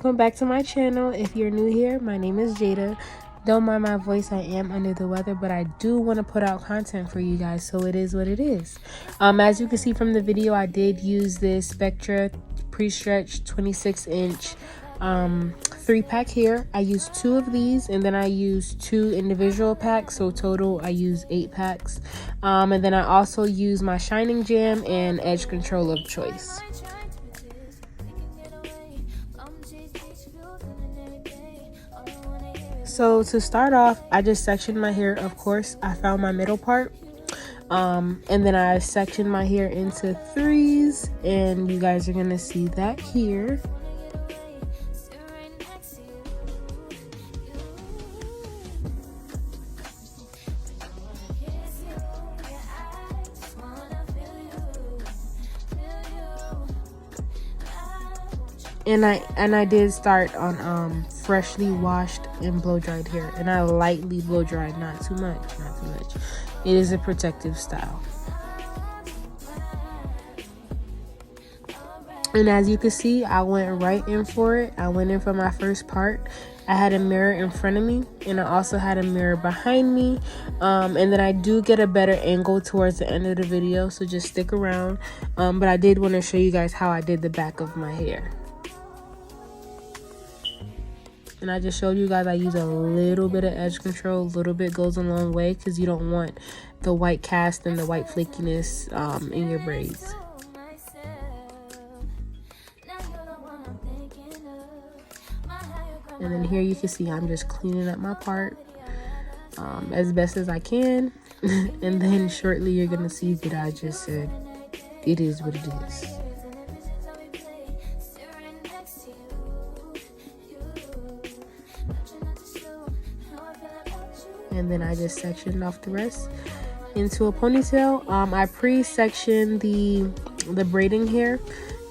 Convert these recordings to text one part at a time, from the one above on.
welcome back to my channel. If you're new here, my name is Jada. Don't mind my voice, I am under the weather, but I do want to put out content for you guys, so it is what it is. As you can see from the video, I did use this Spectra pre-stretched 26-inch 3-pack here. I used 2 of these, and then I used 2 individual packs, so total I used 8 packs. And then I also used my Shining Jam and edge control of choice. So to start off, I just sectioned my hair. Of course, I found my middle part, and then I sectioned my hair into 3s, and you guys are gonna see that here. And I did start on freshly washed and blow dried hair, and I lightly blow dried, not too much. It is a protective style. And as you can see, I went right in for it. I went in for my first part. I had a mirror in front of me, and I also had a mirror behind me. And then I do get a better angle towards the end of the video, so just stick around. But I did want to show you guys how I did the back of my hair. And I just showed you guys I use a little bit of edge control. A little bit goes a long way, because you don't want the white cast and the white flakiness in your braids. And then here you can see I'm just cleaning up my part as best as I can. And then shortly you're going to see that I just said it is what it is. And then I just sectioned off the rest into a ponytail. I pre-sectioned the braiding hair.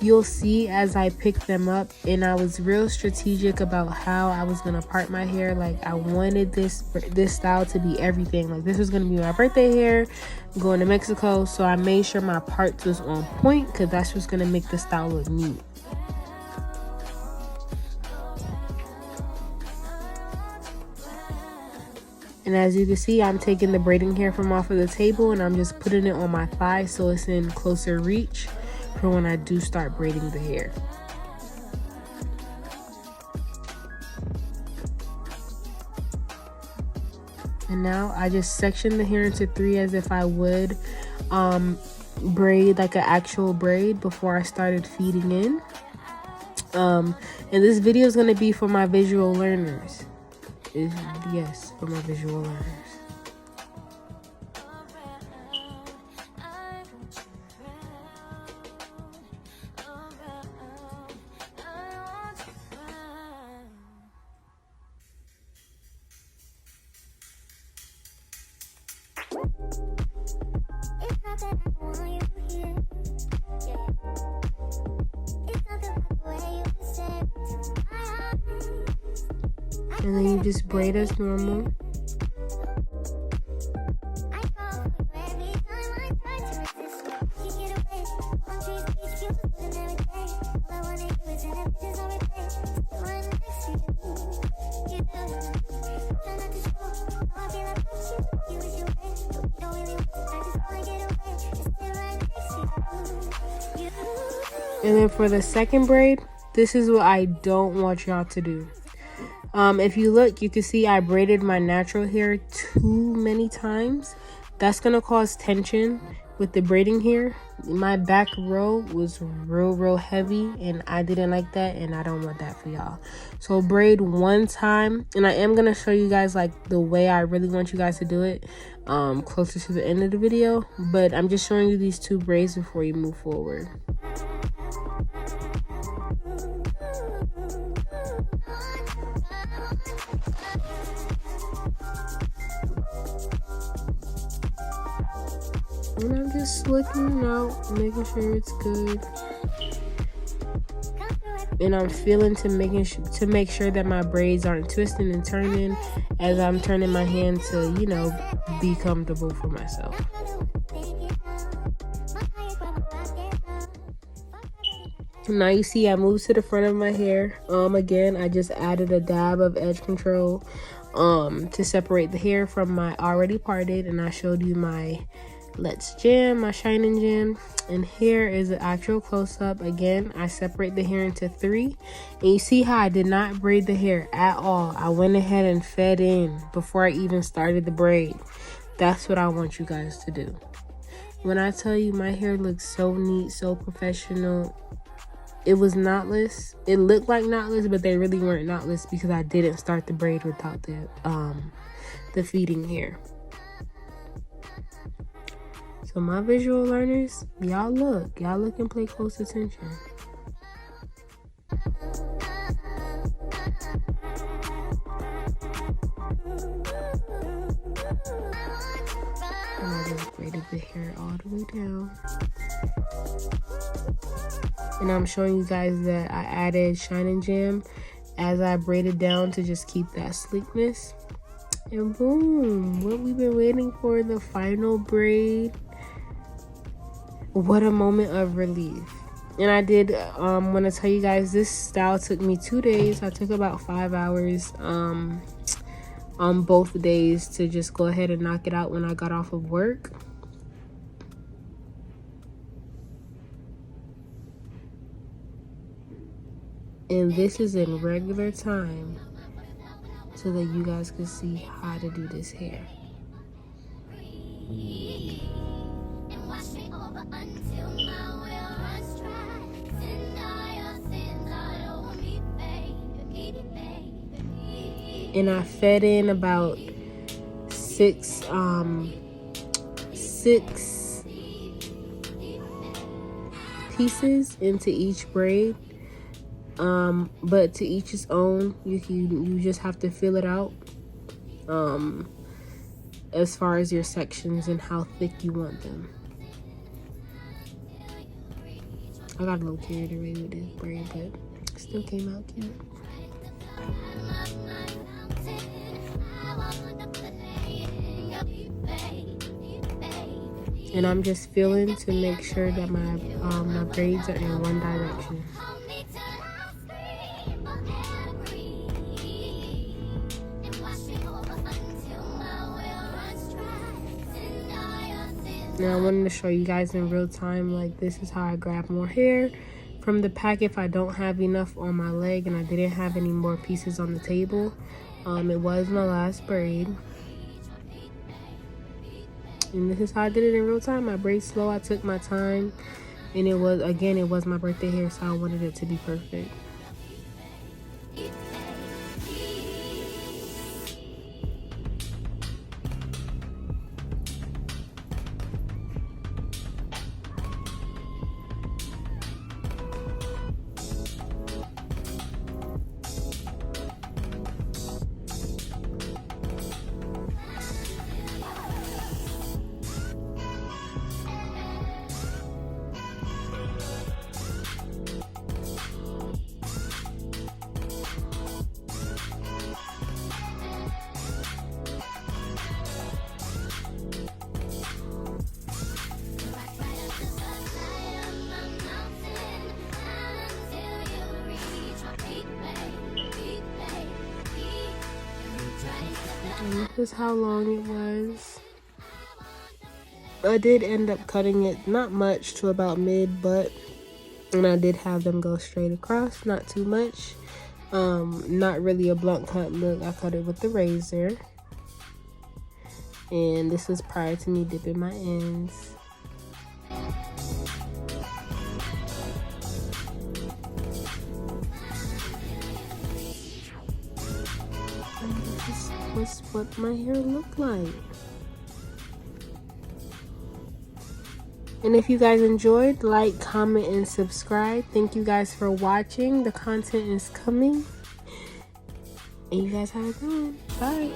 You'll see as I pick them up, and I was real strategic about how I was gonna part my hair. Like, I wanted this style to be everything. Like, this was gonna be my birthday hair going to Mexico, so I made sure my parts was on point, because that's what's gonna make the style look neat. And as you can see, I'm taking the braiding hair from off of the table, and I'm just putting it on my thigh so it's in closer reach for when I do start braiding the hair. And now I just section the hair into 3 as if I would braid like an actual braid before I started feeding in. And this video is going to be for my visual learners. Yes, for my visual learners. And then you just braid as normal. And then for the second braid, this is what I don't want y'all to do. If you look, you can see I braided my natural hair too many times. That's gonna cause tension with the braiding hair. My back row was real heavy, and I didn't like that, and I don't want that for y'all. So braid one time, and I am gonna show you guys like the way I really want you guys to do it closer to the end of the video, but I'm just showing you these 2 braids before you move forward. And I'm just looking out, making sure it's good. And I'm feeling to make sure that my braids aren't twisting and turning as I'm turning my hand to, you know, be comfortable for myself. Now you see I moved to the front of my hair. Again, I just added a dab of edge control to separate the hair from my already parted, and I showed you my Let's Jam, my Shining Jam. And here is an actual close-up. Again, I separate the hair into 3, and you see how I did not braid the hair at all. I went ahead and fed in before I even started the braid. That's what I want you guys to do. When I tell you my hair looks so neat, so professional, it was knotless. It looked like knotless, but they really weren't knotless because I didn't start the braid without the feeding hair. So my visual learners, y'all look and pay close attention. And I just braided the hair all the way down. And I'm showing you guys that I added Shining Jam as I braided down to just keep that sleekness. And boom, what we've been waiting for, the final braid. What a moment of relief. And I did want to tell you guys, this style took me 2 days. I took about 5 hours on both days to just go ahead and knock it out when I got off of work. And this is in regular time so that you guys can see how to do this hair. And I fed in about 6 pieces into each braid. But to each his own. You just have to fill it out as far as your sections and how thick you want them. I got a little carried away with this braid, but it still came out cute. And I'm just feeling to make sure that my braids are in one direction. Now I wanted to show you guys in real time, like this is how I grab more hair from the pack if I don't have enough on my leg and I didn't have any more pieces on the table. It was my last braid. And this is how I did it in real time. I braid slow, I took my time, and it was my birthday hair, so I wanted it to be perfect. And this is how long it was. I did end up cutting it, not much, to about mid-butt. And I did have them go straight across, not too much. Not really a blunt cut look. I cut it with the razor. And this is prior to me dipping my ends. This is what my hair looked like. And if you guys enjoyed, like, comment, and subscribe. Thank you guys for watching. The content is coming. And you guys have a good one. Bye.